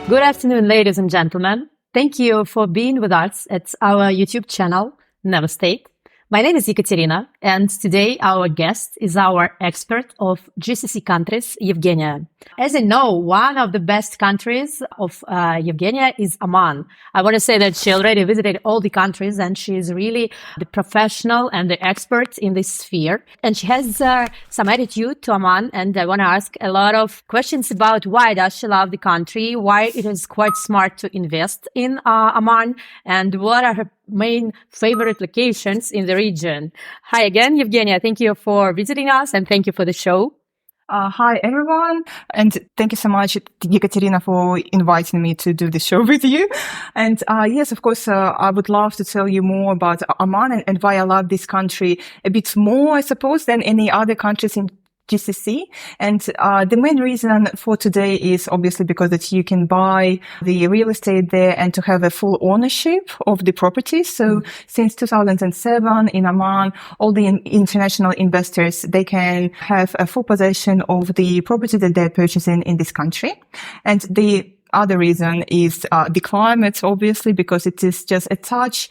Good afternoon, ladies and gentlemen. Thank you for being with us at our YouTube channel, Nevestate. My name is Ekaterina, and today our guest is our expert of GCC countries, Evgenia. As you know, one of the best countries of Evgenia is Oman. I want to say that she already visited all the countries, and she is really the professional and the expert in this sphere. And she has some attitude to Oman, and I want to ask a lot of questions about why does she love the country, why it is quite smart to invest in Oman, and what are her main favorite locations in the region. Hi again, Evgenia. Thank you for visiting us and thank you for the show. Hi, everyone. And thank you so much, Ekaterina, for inviting me to do the show with you. And yes, of course, I would love to tell you more about Oman and why I love this country a bit more, I suppose, than any other countries in GCC. And the main reason for today is obviously because that you can buy the real estate there and to have a full ownership of the property. So since 2007 in Oman, all the international investors, they can have a full possession of the property that they're purchasing in this country. And the other reason is the climate, obviously, because it is just a touch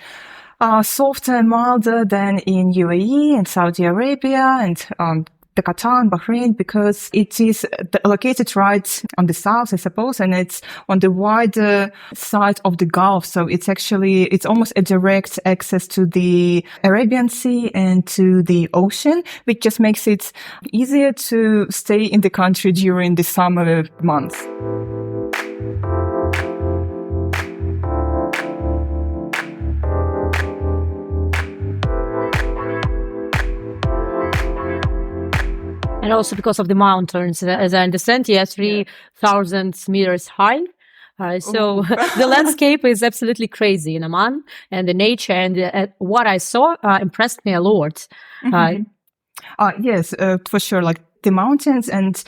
softer and milder than in UAE and Saudi Arabia and the Qatar and Bahrain, because it is located right on the south, I suppose, and it's on the wider side of the Gulf. So it's almost a direct access to the Arabian Sea and to the ocean, which just makes it easier to stay in the country during the summer months. And also because of the mountains, as I understand, 3,000 meters high. So the landscape is absolutely crazy in Oman, and the nature and what I saw impressed me a lot. Yes, for sure. Like the mountains, and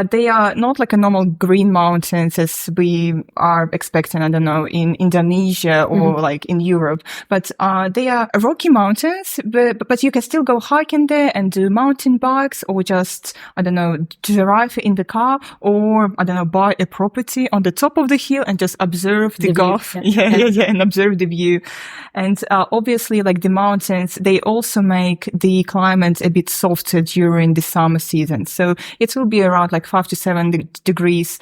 they are not like a normal green mountains as we are expecting, I don't know, in Indonesia or like in Europe, but they are rocky mountains, but you can still go hiking there and do mountain bikes or just, I don't know, drive in the car or, I don't know, buy a property on the top of the hill and just observe the Gulf. And observe the view. And obviously, like the mountains, they also make the climate a bit softer during the summer season. So it will be around like 5 to 7 degrees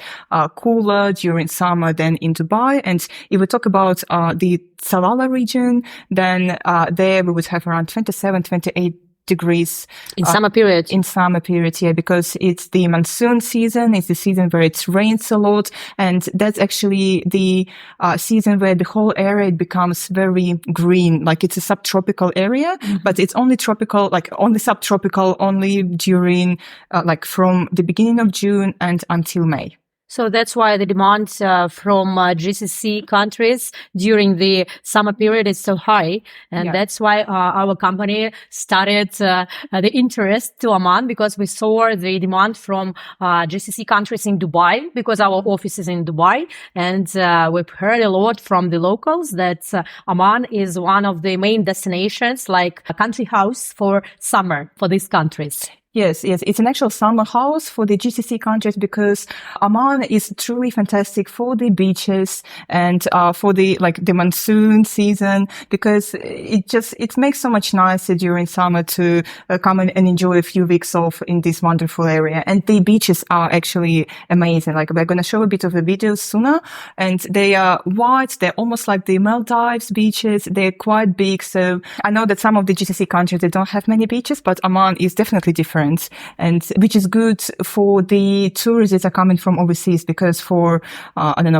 cooler during summer than in Dubai. And if we talk about the Salalah region, then there we would have around 27, 28 degrees in summer period. Yeah, because it's the monsoon season. It's the season where it rains a lot, and that's actually the season where the whole area becomes very green. Like it's a subtropical area, but it's only tropical, like only subtropical, only during like from the beginning of June and until May. So that's why the demand from GCC countries during the summer period is so high. And that's why our company started the interest to Oman, because we saw the demand from GCC countries in Dubai, because our office is in Dubai. And we've heard a lot from the locals that Oman is one of the main destinations, like a country house for summer for these countries. Yes, it's an actual summer house for the GCC countries, because Oman is truly fantastic for the beaches and for the monsoon season, because it makes so much nicer during summer to come and enjoy a few weeks off in this wonderful area. And the beaches are actually amazing. Like we're going to show a bit of a video sooner, and they are wide. They're almost like the Maldives beaches. They're quite big. So I know that some of the GCC countries, they don't have many beaches, but Oman is definitely different. And which is good for the tourists that are coming from overseas, because for,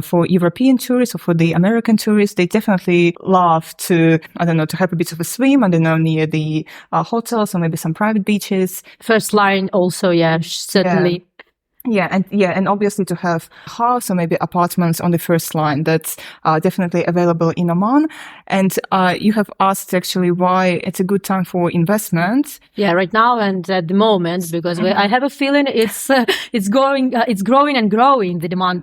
for European tourists or for the American tourists, they definitely love to, to have a bit of a swim, near the hotels or maybe some private beaches. First line also, certainly. And obviously to have house or maybe apartments on the first line, that's definitely available in Oman. And you have asked actually why it's a good time for investment. Yeah, right now and at the moment, because I have a feeling it's growing and growing, the demand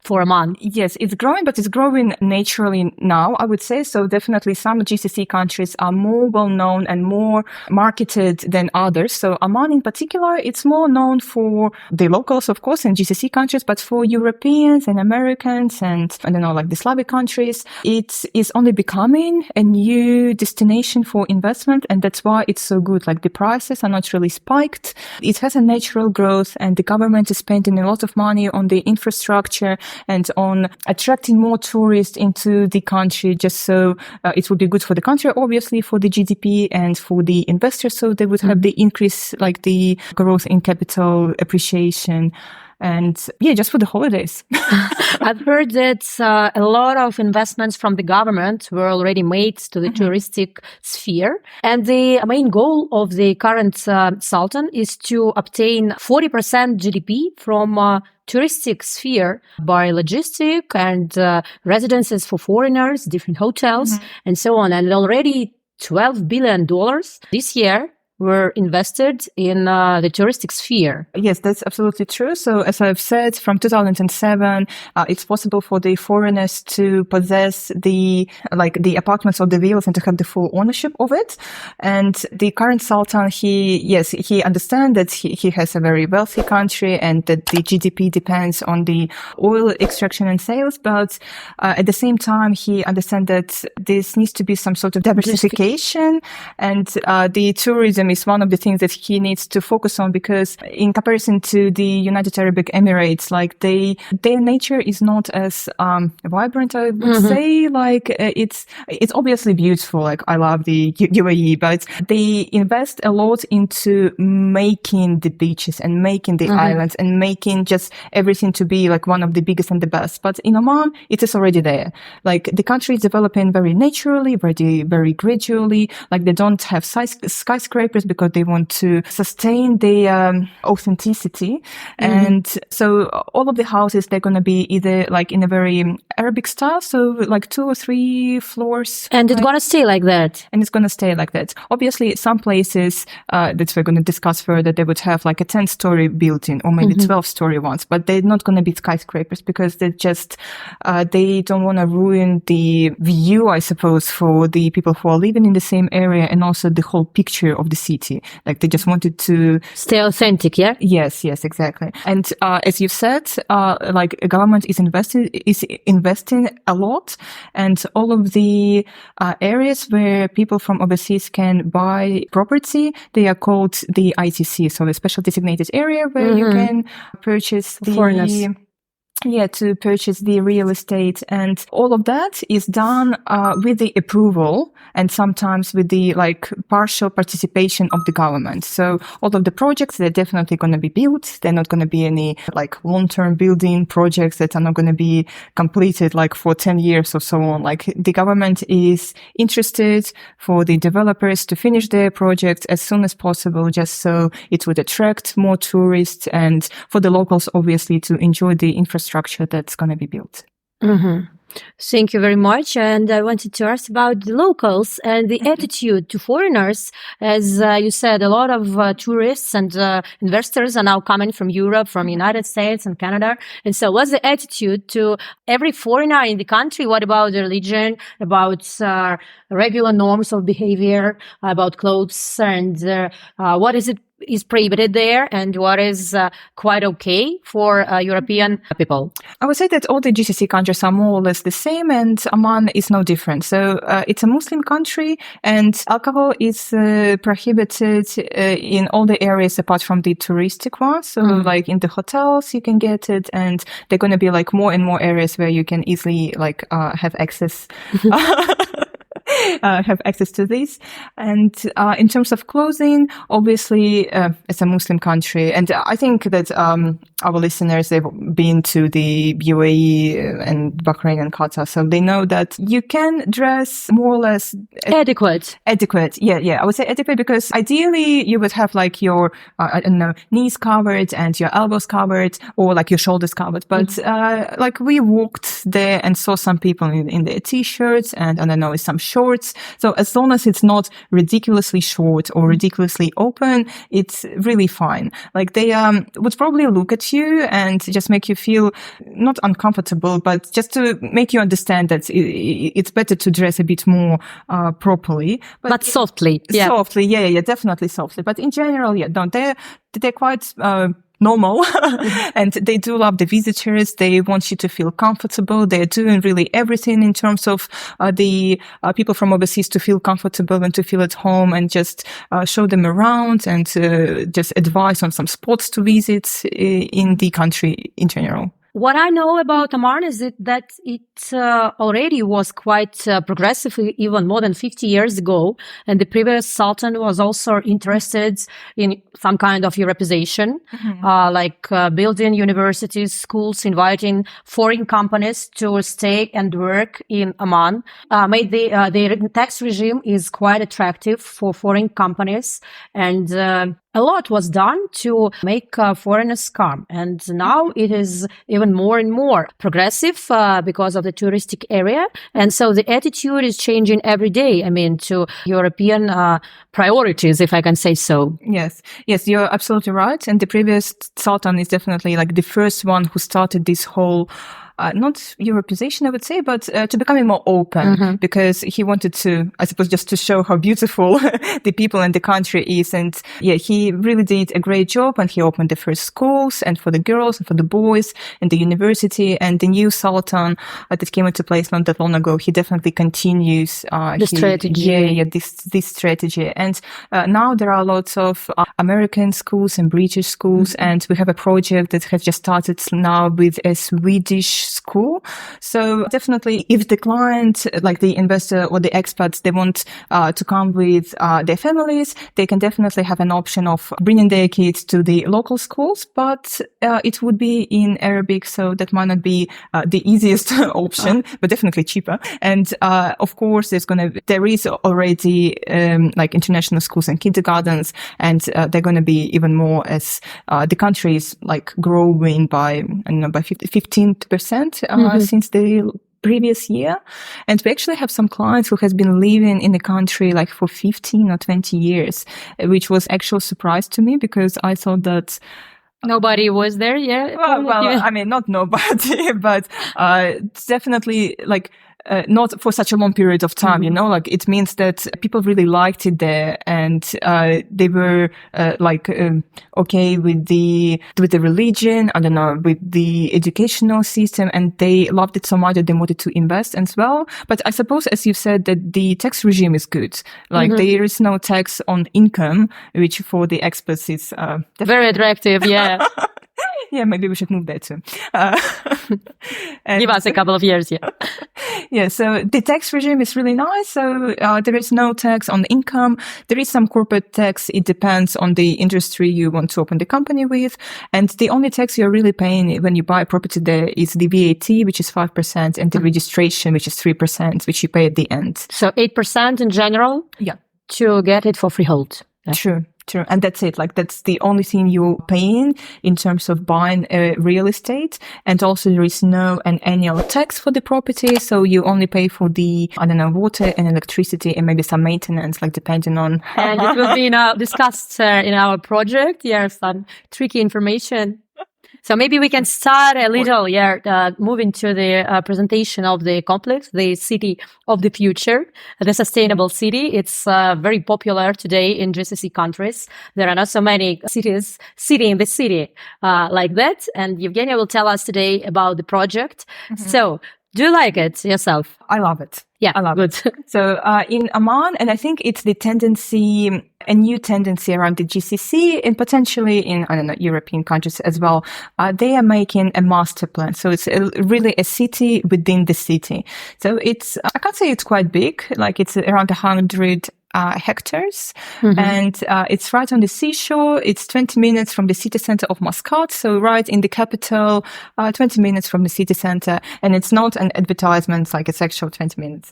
for Oman? Yes, it's growing, but it's growing naturally now, I would say. So definitely some GCC countries are more well known and more marketed than others. So Oman in particular, it's more known for the locals, of course, in GCC countries, but for Europeans and Americans and, I don't know, like the Slavic countries, it is only becoming a new destination for investment. And that's why it's so good. Like the prices are not really spiked. It has a natural growth, and the government is spending a lot of money on the infrastructure and on attracting more tourists into the country, just so it would be good for the country, obviously, for the GDP and for the investors. So they would have the increase, like the growth in capital appreciation. And yeah, just for the holidays. I've heard that a lot of investments from the government were already made to the touristic sphere. And the main goal of the current Sultan is to obtain 40% GDP from touristic sphere by logistic and residences for foreigners, different hotels, and so on. And already $12 billion this year were invested in the touristic sphere. Yes, that's absolutely true. So as I've said, from 2007, it's possible for the foreigners to possess the apartments or the villas and to have the full ownership of it. And the current Sultan, he understands that he has a very wealthy country and that the GDP depends on the oil extraction and sales. But at the same time, he understands that this needs to be some sort of diversification, and the tourism is one of the things that he needs to focus on, because in comparison to the United Arab Emirates, like their nature is not as vibrant, I would say. Like it's obviously beautiful. Like I love the UAE, but they invest a lot into making the beaches and making the islands and making just everything to be like one of the biggest and the best. But in Oman, it is already there. Like the country is developing very naturally, very gradually. Like they don't have skyscrapers because they want to sustain the authenticity. And so all of the houses, they're going to be either like in a very Arabic style, so like 2 or 3 floors. And it's going to stay like that. And it's going to stay like that. Obviously, some places that we're going to discuss further, they would have like a 10-story building or maybe 12-story ones, but they're not going to be skyscrapers because they just, they don't want to ruin the view, I suppose, for the people who are living in the same area, and also the whole picture of the city. Like they just wanted to stay authentic, yeah? Yes, exactly. And as you said, like government is investing a lot, and all of the areas where people from overseas can buy property, they are called the ITC, so the special designated area where you can purchase the foreigners. To purchase the real estate. And all of that is done with the approval and sometimes with the like partial participation of the government. So all of the projects, they're definitely going to be built. They're not going to be any like long-term building projects that are not going to be completed like for 10 years or so on. Like the government is interested for the developers to finish their projects as soon as possible, just so it would attract more tourists and for the locals, obviously, to enjoy the infrastructure that's going to be built. Thank you very much. And I wanted to ask about the locals and the attitude to foreigners. As you said, a lot of tourists and investors are now coming from Europe, from United States and Canada. And so what's the attitude to every foreigner in the country? What about the religion, about regular norms of behavior, about clothes, and what is prohibited there and what is quite okay for European people? I would say that all the GCC countries are more or less the same, and Oman is no different. So it's a Muslim country, and alcohol is prohibited in all the areas apart from the touristic ones. So like in the hotels you can get it, and there are going to be like more and more areas where you can easily like have access to this. And in terms of clothing, obviously, it's a Muslim country. And I think that our listeners, they've been to the UAE and Bahrain and Qatar, so they know that you can dress more or less adequate. Yeah. I would say adequate, because ideally you would have like your, knees covered and your elbows covered, or like your shoulders covered. But like we walked there and saw some people in their t-shirts and I don't know, some shorts shorts. So as long as it's not ridiculously short or ridiculously open, it's really fine. Like they would probably look at you and just make you feel not uncomfortable, but just to make you understand that it's better to dress a bit more properly. But softly. Yeah. Softly, yeah, definitely softly. But in general, yeah, no, they're quite normal and they do love the visitors. They want you to feel comfortable. They're doing really everything in terms of the people from overseas to feel comfortable and to feel at home, and just show them around and just advise on some spots to visit in the country in general. What I know about Oman is that it already was quite progressive, even more than 50 years ago. And the previous sultan was also interested in some kind of Europeization, like building universities, schools, inviting foreign companies to stay and work in Oman. The tax regime is quite attractive for foreign companies, and a lot was done to make foreigners come. And now it is even more and more progressive because of the touristic area. And so the attitude is changing every day, I mean, to European priorities, if I can say so. Yes, you're absolutely right. And the previous sultan is definitely like the first one who started this whole not Europeization, I would say, but to becoming more open, because he wanted to, I suppose, just to show how beautiful the people and the country is. And yeah, he really did a great job, and he opened the first schools, and for the girls and for the boys, and the university. And the new sultan that came into place not that long ago, he definitely continues the strategy. Yeah, this strategy. And now there are lots of American schools and British schools, and we have a project that has just started now with a Swedish school. So definitely, if the client, like the investor or the expats, they want to come with their families, they can definitely have an option of bringing their kids to the local schools, but it would be in Arabic, so that might not be the easiest option, but definitely cheaper. And of course, there is already like international schools and kindergartens, and they're going to be even more as the country is like growing by 15% since the previous year. And we actually have some clients who has been living in the country like for 15 or 20 years, which was actual surprise to me, because I thought that nobody was there. Yeah. Well, I mean, not nobody, but definitely like not for such a long period of time, you know, like it means that people really liked it there, and they were okay with the religion, I don't know, with the educational system, and they loved it so much that they wanted to invest as well. But I suppose, as you said, that the tax regime is good. Like there is no tax on income, which for the experts is very attractive. Yeah. Yeah, maybe we should move there too. Give us a couple of years, yeah. Yeah, so the tax regime is really nice. So there is no tax on income. There is some corporate tax. It depends on the industry you want to open the company with. And the only tax you're really paying when you buy a property there is the VAT, which is 5%, and the registration, which is 3%, which you pay at the end. So 8% in general? Yeah. To get it for freehold. Yeah. True. And that's it. Like, that's the only thing you're paying in terms of buying real estate. And also there is an annual tax for the property. So you only pay for the, I don't know, water and electricity and maybe some maintenance, like depending on. And it will be discussed in our project. Yeah, some tricky information. So maybe we can start a little, moving to the presentation of the complex, the city of the future, the sustainable city. It's very popular today in GCC countries. There are not so many cities, city in the city like that. And Evgenia will tell us today about the project. So, do you like it yourself? I love it. Yeah, I love good. it. So in Oman, and I think it's the tendency, a new tendency around the GCC and potentially in, I don't know, European countries as well, they are making a master plan. So it's really a city within the city. So it's, I can't say it's quite big, like it's around 100 hectares, and it's right on the seashore. It's 20 minutes from the city center of Muscat, so right in the capital, 20 minutes from the city center, and it's not an advertisement, like it's actual 20 minutes.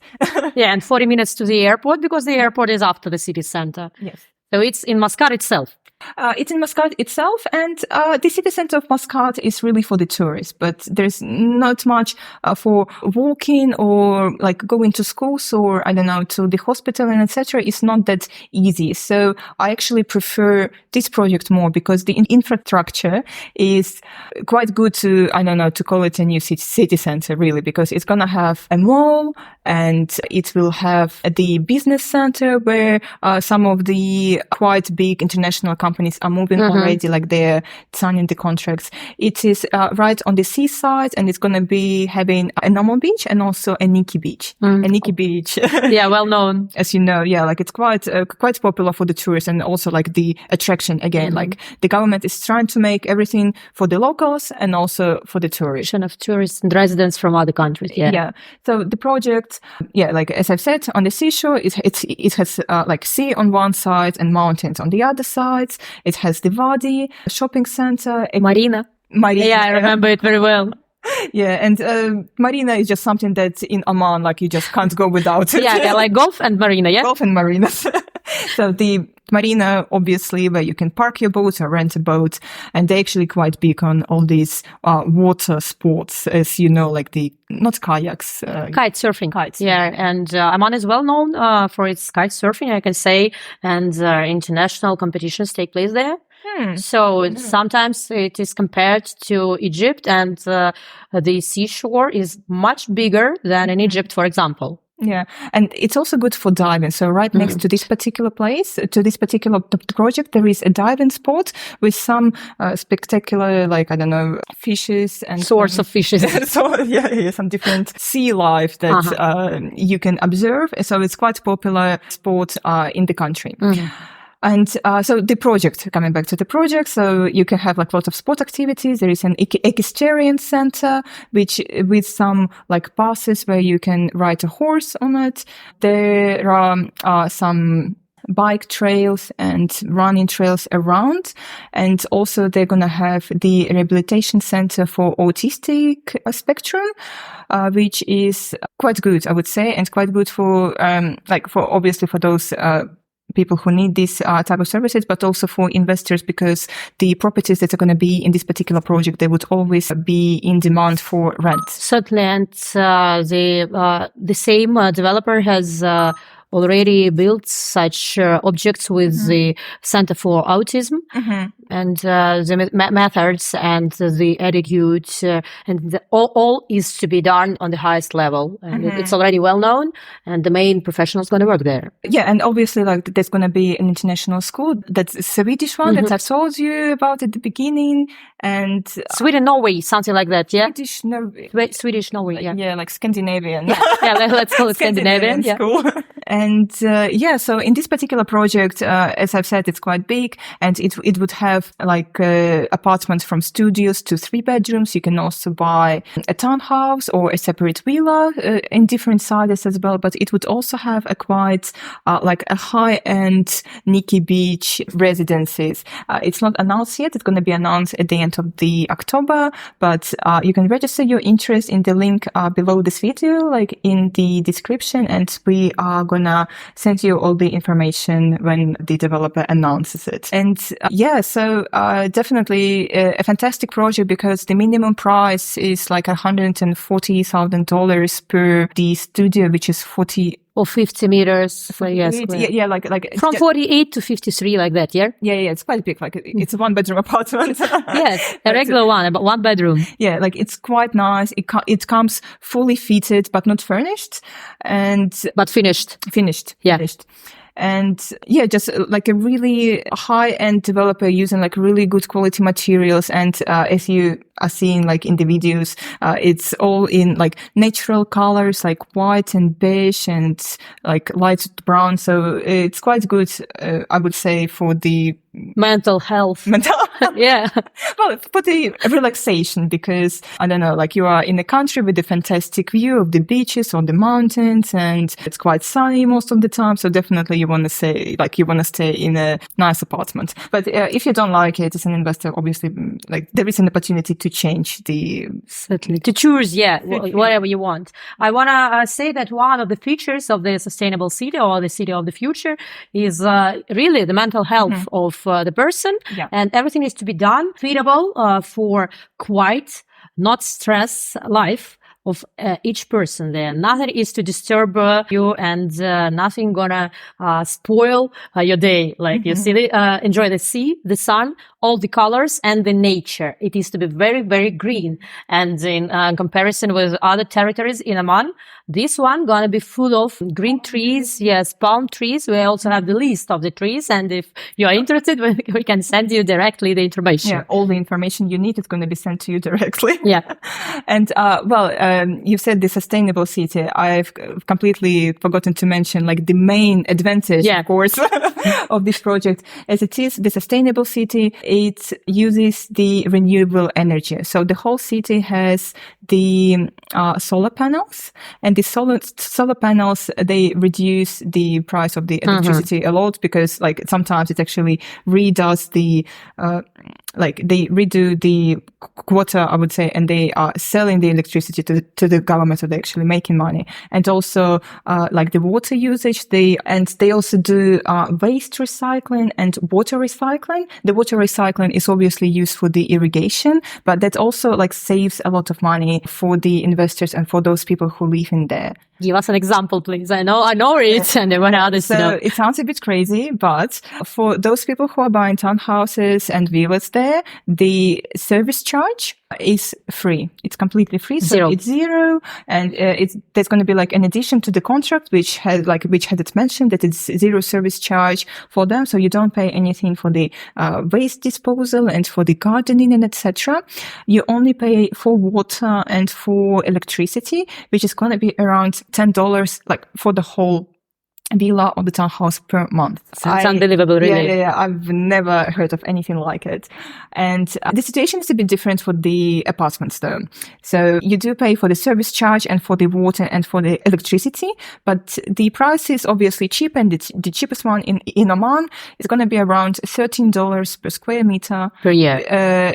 Yeah, and 40 minutes to the airport, because the airport is after the city center. Yes. So it's in Muscat itself. It's in Muscat itself, and the city center of Muscat is really for the tourists, but there's not much for walking or like going to schools or, I don't know, to the hospital and etc. It's not that easy. So I actually prefer this project more because the infrastructure is quite good to, I don't know, to call it a new city center really, because it's going to have a mall and it will have the business center where some of the quite big international companies are moving already, like they're signing the contracts. It is right on the seaside, and it's going to be having a normal beach and also a Nikki beach. A Nikki beach. Yeah, well known. As you know, yeah, like it's quite popular for the tourists and also like the attraction again. Like the government is trying to make everything for the locals and also for the tourists. Of tourists and residents from other countries. Yeah. So the project, like as I've said, on the seashore, it has like sea on one side and mountains on the other sides. It has the Wadi, a shopping center, a Marina. Yeah, I remember it very well. Yeah, and marina is just something that in Oman, like you just can't go without it. Yeah, like golf and marina, yeah? Golf and marinas. So the marina, obviously, where you can park your boat or rent a boat, and they're actually quite big on all these water sports, as you know, like not kayaks. Kite surfing. Kites. Yeah, and Oman is well known for its kite surfing, I can say, and international competitions take place there. So sometimes it is compared to Egypt, and the seashore is much bigger than in Egypt, for example. Yeah, and it's also good for diving. So right next to this particular place, to this particular project, there is a diving spot with some spectacular, like, I don't know, fishes and sorts of fishes. So some different sea life that you can observe. So it's quite popular sport in the country. And so the project, coming back to the project, so you can have like lots of sport activities. There is an equestrian center, which with some like passes where you can ride a horse on it. There are some bike trails and running trails around. And also they're going to have the rehabilitation center for autistic spectrum, which is quite good, I would say, and quite good for, obviously for those, people who need this type of services, but also for investors, because the properties that are going to be in this particular project, they would always be in demand for rent. Certainly, and the same developer has already built such objects with the Center for Autism, and the methods and the attitude and all is to be done on the highest level, and it's already well known, and the main professional is going to work there. Yeah, and obviously, like there's going to be an international school. That's a Swedish one that I told you about at the beginning, and Sweden, Norway, something like that. Yeah, Swedish, Norway. Yeah, like Scandinavian. Yeah, let's call it Scandinavian. School. And so in this particular project, as I've said, it's quite big, and it would have like apartments from studios to 3 bedrooms. You can also buy a townhouse or a separate villa in different sizes as well. But it would also have a quite like a high-end Nikki Beach residences. It's not announced yet. It's going to be announced at the end of the October. But you can register your interest in the link below this video, like in the description, and we are gonna send you all the information when the developer announces it. And so definitely a fantastic project, because the minimum price is like $140,000 per the studio, which is 40 or 50 meters. Yes, like from 48 to 53, like that. Yeah, it's quite big. Like it's a 1-bedroom apartment. Yes, a regular one, but 1 bedroom. Yeah, like it's quite nice. It comes fully fitted, but not furnished, but finished. Yeah. Finished. And just like a really high-end developer using like really good quality materials. And as you are seeing like in the videos, it's all in like natural colors, like white and beige and like light brown. So it's quite good, I would say, for the mental health. Yeah. Well, for the relaxation, because I don't know, like you are in a country with a fantastic view of the beaches or the mountains, and it's quite sunny most of the time. So definitely you want to stay in a nice apartment. But if you don't like it as an investor, obviously, like there is an opportunity to change the certainly to choose whatever you want. I want to say that one of the features of the sustainable city or the city of the future is really the mental health of the person, and everything needs to be done suitable for quiet, not stress life of each person there. Nothing is to disturb you, and nothing gonna spoil your day. Like you see, enjoy the sea, the sun, all the colors, and the nature. It is to be very, very green. And in comparison with other territories in Oman, this one gonna be full of green trees. Yes, palm trees. We also have the list of the trees, and if you are interested, we can send you directly the information. Yeah, all the information you need is going to be sent to you directly. Yeah. And you said the sustainable city. I've completely forgotten to mention like the main advantage, of course, of this project. As it is the sustainable city, it uses the renewable energy. So the whole city has the solar panels, and the solar panels, they reduce the price of the electricity a lot, because like sometimes it actually redoes the they redo the quota, I would say, and they are selling the electricity to the government, so they're actually making money. And also like the water usage, they also do waste recycling and water recycling. The water recycling is obviously used for the irrigation, but that also like saves a lot of money for the investors and for those people who live in there. Give us an example, please. I know it, and I want others to know. So it sounds a bit crazy, but for those people who are buying townhouses and villas there, the service charge is free. It's completely free. So it's zero. And there's going to be like an addition to the contract, which has it mentioned that it's zero service charge for them. So you don't pay anything for the waste disposal and for the gardening and etc. You only pay for water and for electricity, which is going to be around $10 like for the whole villa or the townhouse per month. Sounds unbelievable, really. Yeah. I've never heard of anything like it. And the situation is a bit different for the apartments though. So you do pay for the service charge and for the water and for the electricity, but the price is obviously cheap, and it's the cheapest one in Oman is going to be around $13 per square meter. Per year.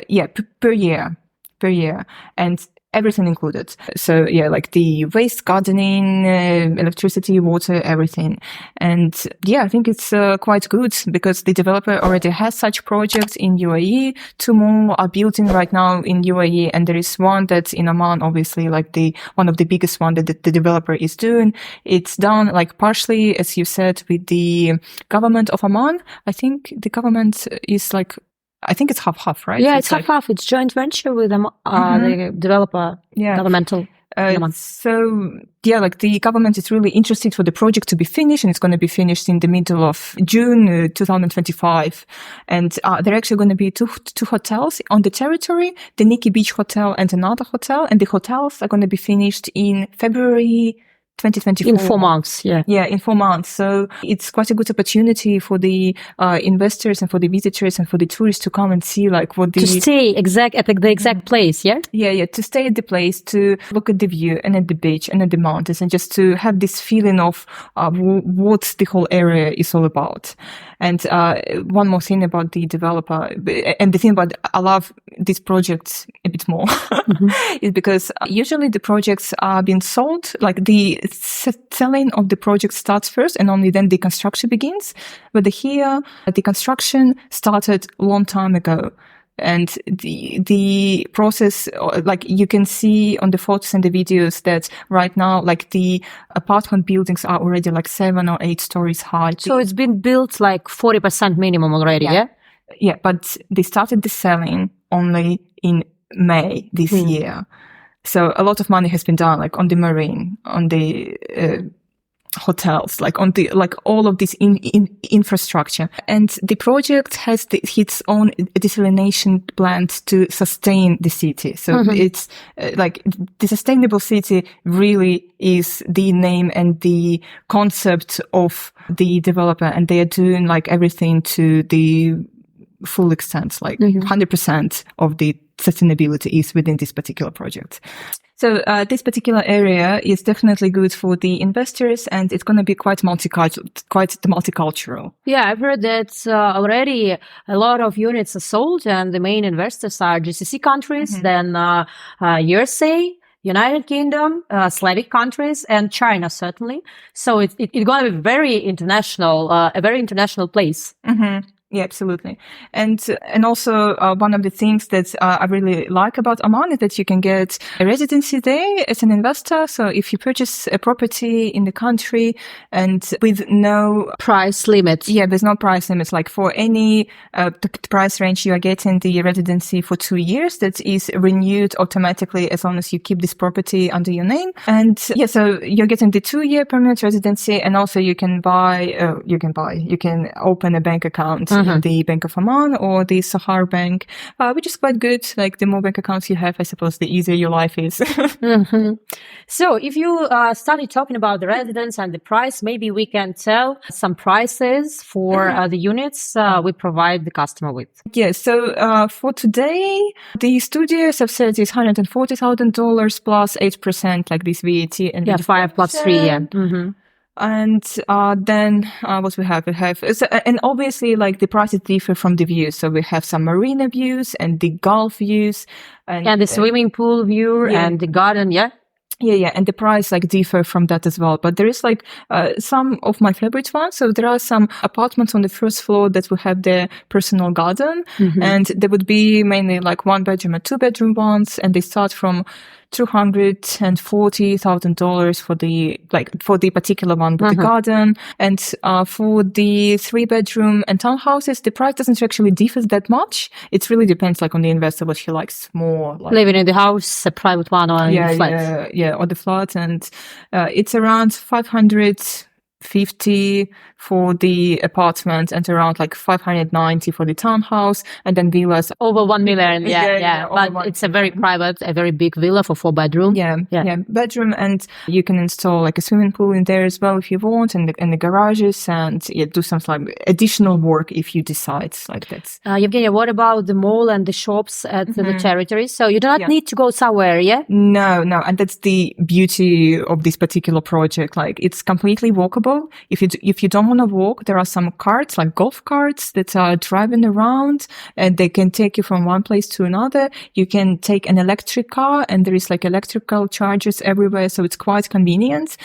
Per year. And everything included. So like the waste, gardening, electricity, water, everything. And I think it's quite good, because the developer already has such projects in UAE. 2 more are building right now in UAE, and there is one that's in Oman, obviously, like one of the biggest one that the developer is doing. It's done like partially, as you said, with the government of Oman. I think the government is like, I think it's half-half, right? Yeah, it's half-half. It's joint venture with them, the developer, governmental. Like the government is really interested for the project to be finished, and it's going to be finished in the middle of June 2025. And there are actually going to be two hotels on the territory, the Nikki Beach Hotel and another hotel, and the hotels are going to be finished in February 2024. In 4 months, Yeah, in 4 months. So it's quite a good opportunity for the investors and for the visitors and for the tourists to come and see like what the... To stay at the exact place, yeah? Yeah, to stay at the place, to look at the view and at the beach and at the mountains, and just to have this feeling of what the whole area is all about. And one more thing about the developer, and the thing about I love these projects a bit more, is because usually the projects are being sold, like the selling of the project starts first, and only then the construction begins. But here, the construction started a long time ago. And the process, like you can see on the photos and the videos, that right now, like the apartment buildings are already like 7 or 8 stories high. So it's been built like 40% minimum already, yeah? Yeah, but they started the selling only in May this year. So a lot of money has been done, like on the marine, on the hotels, like on the all of this infrastructure. And the project has its own desalination plant to sustain the city. So it's like the sustainable city really is the name and the concept of the developer, and they are doing like everything to the full extent, like 100% of the sustainability is within this particular project. So this particular area is definitely good for the investors, and it's going to be quite multicultural. Yeah, I've heard that already a lot of units are sold, and the main investors are GCC countries, then USA, United Kingdom, Slavic countries, and China, certainly. So it's going to be very international, a very international place. Yeah, absolutely. And also one of the things that I really like about Oman is that you can get a residency there as an investor. So if you purchase a property in the country and with no price limit. Yeah, there's no price limits. Like for any price range, you are getting the residency for 2 years that is renewed automatically as long as you keep this property under your name. And yeah, so you're getting the 2-year permanent residency, and also you can open a bank account in the Bank of Oman or the Sahar Bank, which is quite good. Like the more bank accounts you have, I suppose, the easier your life is. So if you started talking about the residence and the price, maybe we can tell some prices for the units we provide the customer with. Yeah, so for today, the studios I've said is $140,000 plus 8%, like this VAT. And 5 plus 3, yeah. And then what we have, and obviously like the prices differ from the views. So we have some marina views and the Gulf views, and the swimming pool view and the garden, Yeah, and the price like differ from that as well. But there is like some of my favorite ones. So there are some apartments on the first floor that will have their personal garden, and there would be mainly like 1-bedroom and 2-bedroom ones, and they start from $240,000 for the particular one with the garden. And for the 3-bedroom and townhouses, the price doesn't actually differ that much. It really depends like on the investor what he likes more. Like, living in the house, a private one, or in the flat. Or the flat, and it's around 550 for the apartment and around like 590 for the townhouse, and then villas over 1 million. But it's a very private, a very big villa for 4-bedroom. Yeah, bedroom, and you can install like a swimming pool in there as well if you want, and the garages, and do some like additional work if you decide like that. Evgenia, what about the mall and the shops at the territory? So you do not need to go somewhere, No, and that's the beauty of this particular project. Like it's completely walkable. If you don't want to walk, there are some carts, like golf carts, that are driving around, and they can take you from one place to another. You can take an electric car, and there is like electrical chargers everywhere, so it's quite convenient.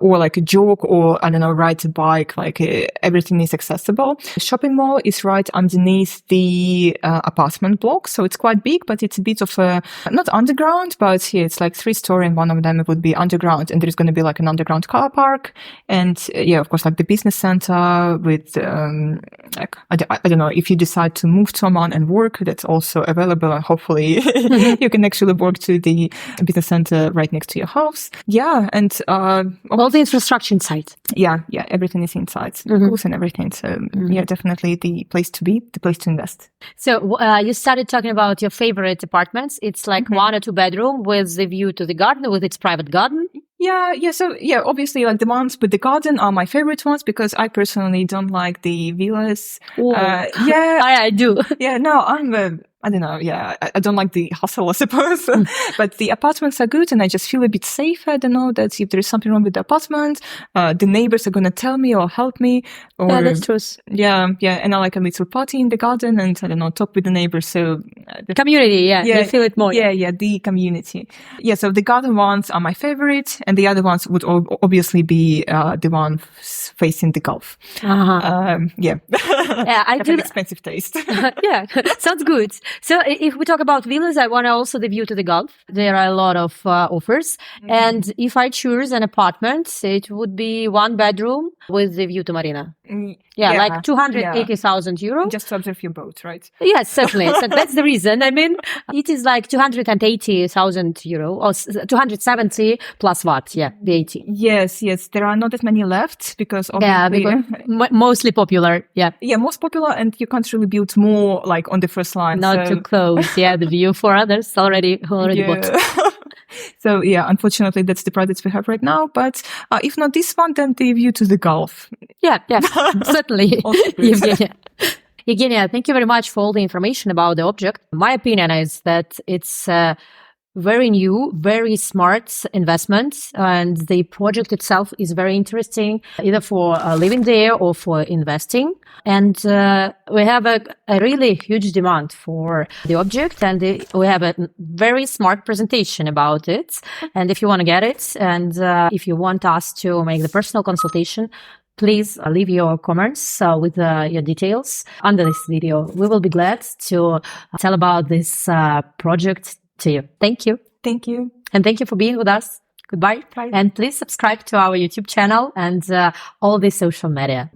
Or like a jog, or I don't know, ride a bike. Like everything is accessible. The shopping mall is right underneath the apartment block, so it's quite big, but it's a bit of not underground, but it's like 3-story, and one of them would be underground, and there's going to be like an underground car park, and of course, like the business center with, like, I don't know, if you decide to move to Oman and work, that's also available, and hopefully you can actually work to the business center right next to your house. Yeah, and all the infrastructure inside. Yeah, everything is inside, schools and everything. So definitely the place to be, the place to invest. So you started talking about your favorite apartments. It's like 1 or 2-bedroom with the view to the garden, with its private garden. So obviously like the ones with the garden are my favorite ones, because I personally don't like the villas. I do. I don't know. I don't like the hustle, I suppose. But the apartments are good, and I just feel a bit safer. I don't know that if there is something wrong with the apartment, the neighbors are going to tell me or help me. Or, that's true. And I like a little party in the garden, and I don't know, talk with the neighbors. So the community, you feel it more. The community. So the garden ones are my favorite, and the other ones would obviously be the ones facing the Gulf. I have an expensive taste. Sounds good. So if we talk about villas, I want also the view to the Gulf. There are a lot of offers. And if I choose an apartment, it would be 1-bedroom with the view to marina. Like 280,000 euros. Just to observe your boat, right? Yes, certainly. So that's the reason. I mean, it is like 280,000 euro or 270 plus what? VAT. Yes. There are not that many left because mostly popular. Most popular, and you can't really build more like on the first line. Not too close. The view for others already bought. So unfortunately, that's the price that we have right now. But if not this one, then the view to the Gulf. Certainly. Evgenia, thank you very much for all the information about the object. My opinion is that it's very new, very smart investment, and the project itself is very interesting, either for living there or for investing. And we have a really huge demand for the object, and we have a very smart presentation about it. And if you want to get it, and if you want us to make the personal consultation, please leave your comments with your details under this video. We will be glad to tell about this project to you. Thank you. Thank you. And thank you for being with us. Goodbye. Bye. And please subscribe to our YouTube channel and all the social media.